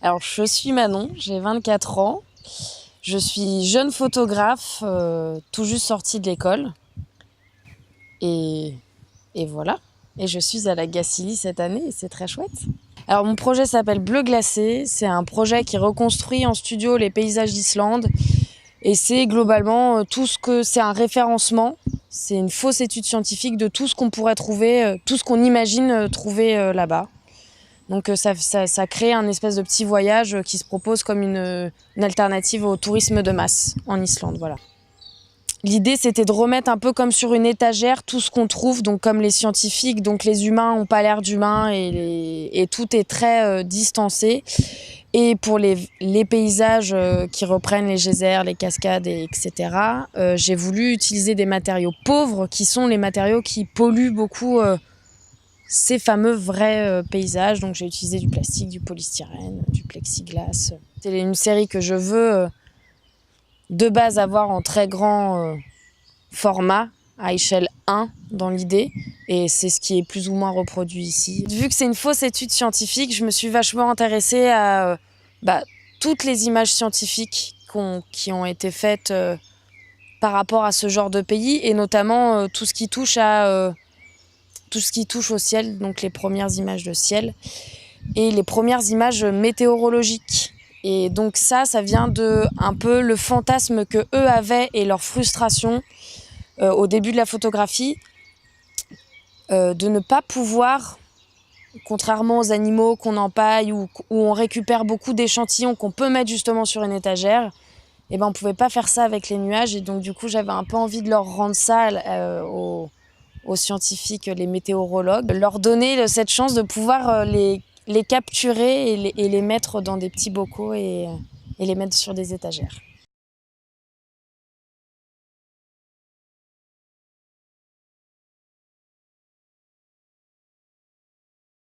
Alors, je suis Manon, j'ai 24 ans. Je suis jeune photographe, tout juste sortie de l'école. Et voilà. Et je suis à la Gacilly cette année et c'est très chouette. Alors, mon projet s'appelle Bleu glacé. C'est un projet qui reconstruit en studio les paysages d'Islande. Et c'est globalement tout ce que... C'est un référencement. C'est une fausse étude scientifique de tout ce qu'on pourrait trouver, tout ce qu'on imagine trouver là-bas. Donc ça crée un espèce de petit voyage qui se propose comme une alternative au tourisme de masse en Islande. Voilà. L'idée, c'était de remettre un peu comme sur une étagère tout ce qu'on trouve, donc comme les scientifiques, donc les humains n'ont pas l'air d'humains et tout est très distancé. Et pour les paysages qui reprennent les geysers, les cascades, etc., j'ai voulu utiliser des matériaux pauvres qui sont les matériaux qui polluent beaucoup ces fameux vrais paysages. Donc j'ai utilisé du plastique, du polystyrène, du plexiglas. C'est une série que je veux de base avoir en très grand format, à échelle 1 dans l'idée, et c'est ce qui est plus ou moins reproduit ici. Vu que c'est une fausse étude scientifique, je me suis vachement intéressée à toutes les images scientifiques qui ont été faites par rapport à ce genre de pays, et notamment tout ce qui touche au ciel, donc les premières images de ciel et les premières images météorologiques. Et donc ça vient de un peu le fantasme que eux avaient et leur frustration au début de la photographie, de ne pas pouvoir, contrairement aux animaux qu'on empaille ou où on récupère beaucoup d'échantillons qu'on peut mettre justement sur une étagère, et on ne pouvait pas faire ça avec les nuages. Et donc du coup j'avais un peu envie de leur rendre ça aux scientifiques, les météorologues, leur donner cette chance de pouvoir les capturer et les mettre dans des petits bocaux et les mettre sur des étagères.